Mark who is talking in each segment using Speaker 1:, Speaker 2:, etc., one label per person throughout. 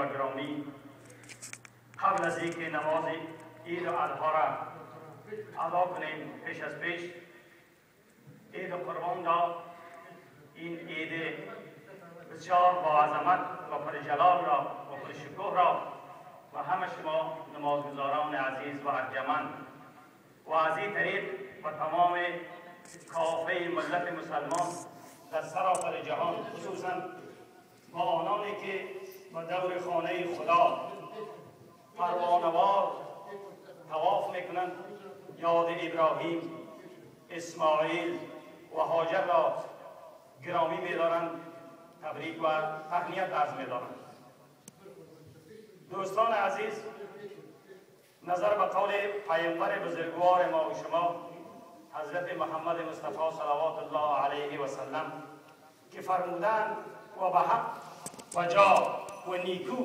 Speaker 1: و گرامی، قبل از اینکه نماز عید الاضحی را ادا کنیم پیش از پیش عید قربان را، این عید بسیار با عظمت و پرجلال را و پرشکوه را و همه شما نمازگزاران عزیز و ارجمند و از این طریق و تمام کافه ملت مسلمان در سراسر جهان، خصوصا با آنانی که به دور خانه خدا پروانه‌وار طواف میکنند، یاد ابراهیم، اسماعیل و هاجر را گرامی می‌دارند، تبریک و تهنیت عرض می‌دارند. دوستان عزیز، نظر به قول پیامبر بزرگوار ما و شما حضرت محمد مصطفی صلوات الله علیه و سلم که فرمودند و به حق و جا و نیکو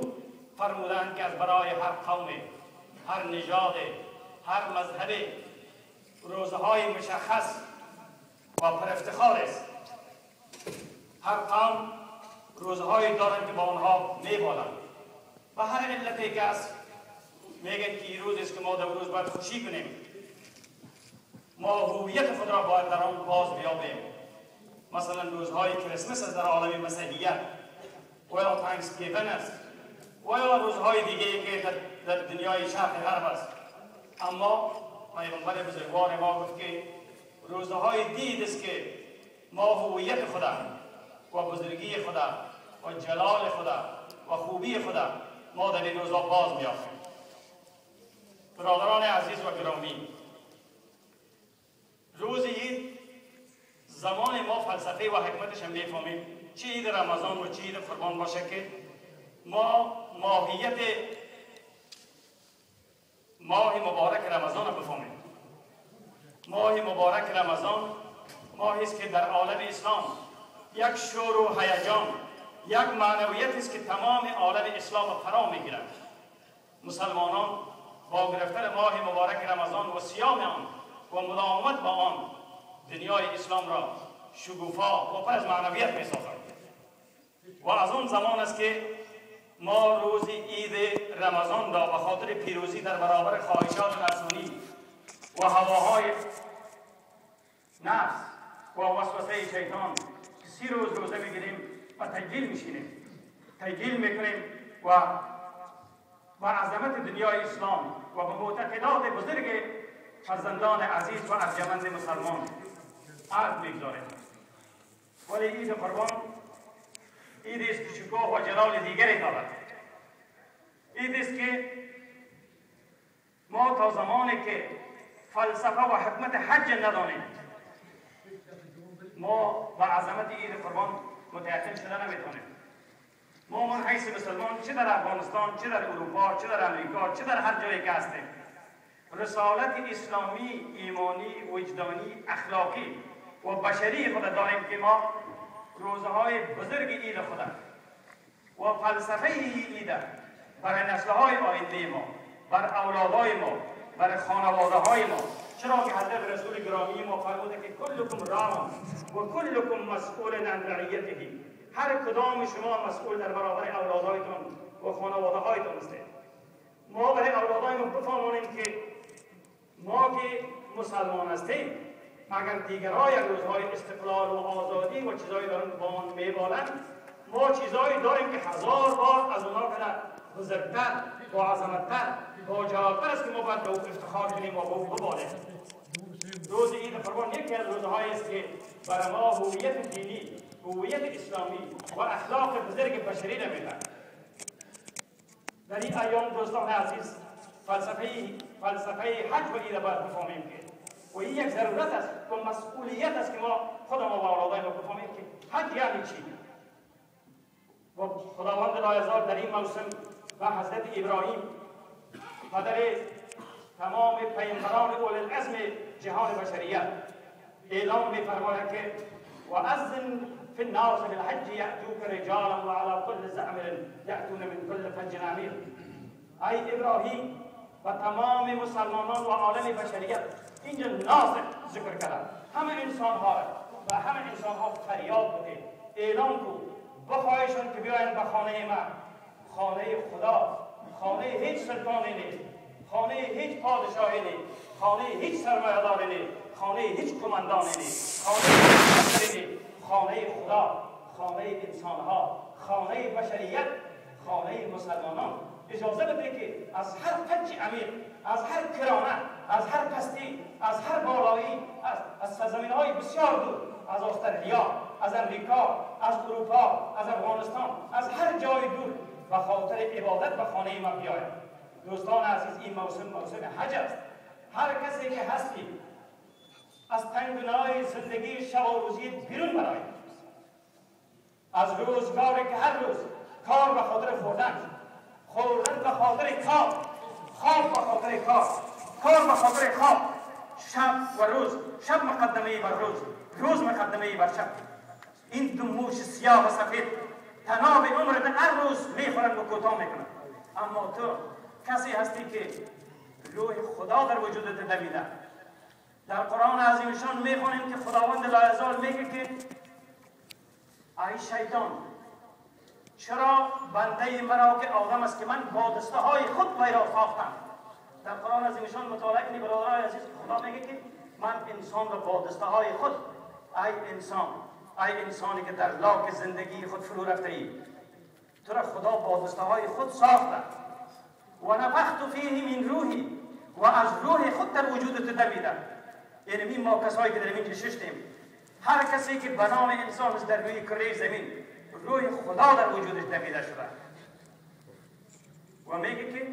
Speaker 1: فرمودند که از برای هر قوم، هر نژاد، هر مذهب روزهای مشخص و پر افتخار است. هر قوم روزهایی دارند که با آنها میبالند و هر علتی که است میگن که این روز است که ما در روز باید خوشی کنیم، ما هویت خود را باید در آن باز بیابیم. مثلا روزهای کریسمس است در عالم مسیحیت، و یا تانکسگیوین است، و یا روزهای دیگه که در دنیای شرق غرب است. اما پیامبر بزرگوار ما گفت که روزهای دید است که ما هویت خدا و بزرگی خدا و جلال خدا و خوبی خدا ما در این روزها باز می‌یابیم. برادران عزیز و گرامی، روز عید زمان ما فلسفه و حکمتش هم میفهمیم، چه عید رمضان و چه عید قربان باشه که ما ماهیت ماه مبارک رمضان رو بفهمیم. ماه مبارک رمضان ماهی است که در عالم اسلام یک شور و هیجان، یک معنویت است که تمام عالم اسلام فرا میگیرد. مسلمانان با گرفتن ماه مبارک رمضان و صیام آن و مداومت با آن دنیای اسلام را شگوفا و پر از معنویت می‌سازند. و از اون زمان است که ما روز عید رمضان را به خاطر پیروزی در برابر خواهشات نفسانی و هواهای نفس و وسوسه شیطان 30 روز روزه میگیریم و تجلیل میشینیم، تجلیل میکنیم و با عظمت دنیای اسلام و به معتقدات بزرگ فرزندان عزیز و ارجمند مسلمان عرض میگذاریم. ولی عید قربان عید است که شکوه و جلال دیگری دارد. عید است که ما تا زمانی که فلسفه و حکمت حج ندانیم، ما به عظمت عید قربان متیقن شده نمیتونیم. ما من حیث مسلمان چه در افغانستان، چه در اروپا، چه در امریکا، چه در هر جایی که هستیم، رسالت اسلامی، ایمانی، وجدانی، اخلاقی و بشری خود داریم که ما روزهای بزرگ عید خدا و فلسفه عید برای نسل‌های آینده ما، بر اولادهای ما، بر خانواده‌های ما، چرا که حضرت رسول گرامی ما فرموده که کلکم راع و کلکم مسئول عن رعیته، هر کدام شما مسئول در برابر اولادهایتان و خانواده‌هایتان هستید. ما برای اولادهایمان بفهمانیم که ما که مسلمان هستیم، اگر دیگرها یک روزهای استقلال و آزادی و چیزایی دارن با آن میبالند، ما چیزایی داریم که 1000 بار از اونها کنه بزرگتر، با عظمتتر، با جلالتر است که ما باید به او افتخار کنیم و به او ببالیم. روز عید قربان یکی از روزهایی است که برای ما هویت دینی، هویت اسلامی و اخلاق بزرگ بشری را میدهد. در این ایام دوستان عزیز فلسفه حج و عید باید بفهمیم که و این یک ضرورت است و مسئولیت است که ما خودمون و اولادای ما بفهمیم که حج یعنی چی. و خداوند لایزال در این موسم و حضرت ابراهیم پدر تمام پیامبران اولوالعزم جهان بشریت اعلام می‌فرماید که وأذن في الناس بالحج يأتوك رجالا وعلى كل زعمر يأتون من كل فج عميق. ای ابراهیم و تمام مسلمانان و عالم بشریت اینجا ناس ذکر کردن، همه انسان ها و همه انسان ها فریاد بده، اعلام کو، بخواهشان که بیاین به خانه ما، خانه خدا، خانه هیچ سلطانی نیست، خانه هیچ پادشاهی نیست، خانه هیچ سرمایه‌داری نیست، خانه هیچ کماندانی نیست، خانه هیچ نیست، خانه خدا، خانه انسانها، خانه بشریت، خانه مسلمانان. اجازه بده که از هر فج عمیق، از هر کرامت، از هر پستی، از هر بالایی، از سرزمین‌های بسیار دور، از استرالیا، از امریکا، از اروپا، از افغانستان، از هر جای دور به خاطر عبادت به خانه ما بیاید. دوستان عزیز، این موسم حج است. هر کسی که هستی از تنگنای زندگی شب و روزی بیرون برآیید. از روزگاری که هر روز کار به خاطر خوردن، خوردن به خاطر کار، خواب به خاطر کار، کار به خاطر خواب، شب و روز، شب مقدمه بر روز، روز مقدمه بر شب. این دو موش سیاه و سفید تناب عمرت هر روز میخورند و کوتاه میکنند. اما تو کسی هستی که روح خدا در وجودت دمیده. در قرآن عظیمشان میخوانیم که خداوند لایزال میگه که ای شیطان، چرا بنده مرا که آدم است که من با دسته های خود وی را ساختم. در قرآن عظیمشان مطالعه کنید برادرای عزیز، خدا میگه که من انسان را با دسته های خود، ای انسانی که در لاک زندگی خود فرو رفته ای، تو را خدا با دسته های خود ساخته و نفخت فیه من روحی، و از روح خود در وجودت دمیده. یعنی ما کسایی که در این نشستیم، هر کسی که به نام انسان است در روی کره زمین، روح خدا در وجودش دمیده شده. و میگه که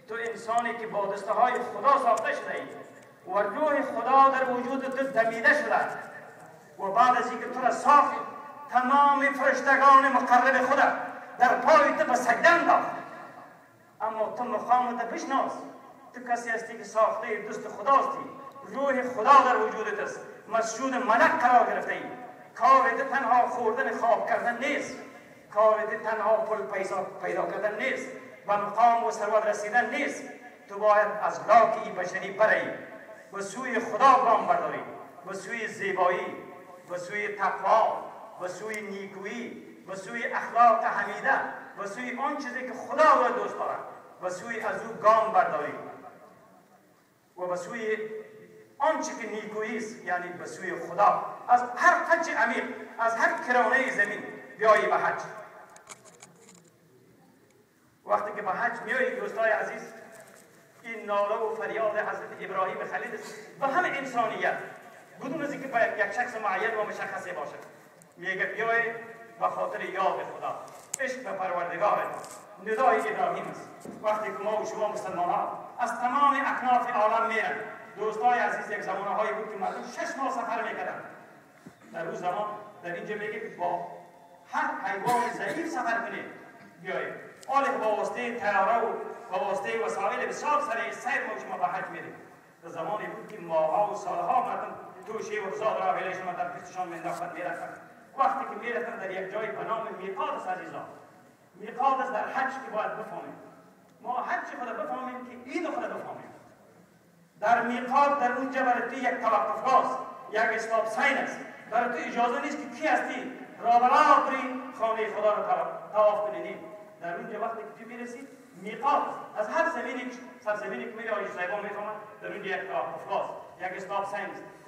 Speaker 1: تو انسانی که با دسته های خدا ساخته شده ای و روح خدا در وجودت دمیده شده، و بعد از اینکه تو را ساخت تمام فرشتگان مقرب خدا در پای تو به سجده انداخت. اما تو مقامت بشناس، تو کسی هستی که ساخته دست خداستی، روح خدا در وجودت است، مسجود ملک قرار گرفته ای. کارت تنها خوردن خواب کردن نیست، کارت تنها پول پیدا کردن نیست، به مقام و ثروت رسیدن نیست. تو باید از لاک بشری برهی، به سوی خدا گام برداری، به سوی زیبایی، به سوی تقوا، به سوی نیکویی، به سوی اخلاق حمیده، به سوی آن چیزی که خدا را دوست دارد، به سوی از او گام برداری و به سوی آنچه که نیکویی است، یعنی به سوی خدا. از هر فج عمیق، از هر کرانه زمین بیایی به حج. وقتی که به حج میایی دوستای عزیز، این ناله و فریاد حضرت ابراهیم خلیل است به همه انسانیت، بدون از اینکه به یک شخص معین و مشخصی باشد. میگه بیای به خاطر یاد خدا، عشق به پروردگار. ندای ابراهیم است. وقتی که ما و شما مسلمانان از تمام اکناف عالم میرن، دوستای عزیز، یک زمانهایی بود که مردم 6 ماه سفر میکردن. در روز زمان در اینجا میگه که با هر حیوان ضعیف سفر کنید بیایید. حالی که با واسطه طیاره و با واسطه وسایل بسیار سیر ما شما به حج میرید. در زمانی بود که ماها و سالها مردم توشی و زاد را ویلشون در پیششان مینداختن میرفتن. وقتی که میرفتن در یک جای به نام میقات است عزیزان، میقات است در حج که باید بفهمیم. ما حج خود بفهمیم که عید خود بفهمیم. در میقات در اونجا برای تو یک توقفگاه، یک استاپ ساین است. برای تو اجازه نیست که کی هستی را بری خانه خدا را طواف کنید. در اونجا وقتی که تو میرسید میقات از هر سرزمینی که میری آیش صاحبان میفهمن در اونجا یک توقفگاه، یک استاپ ساین است.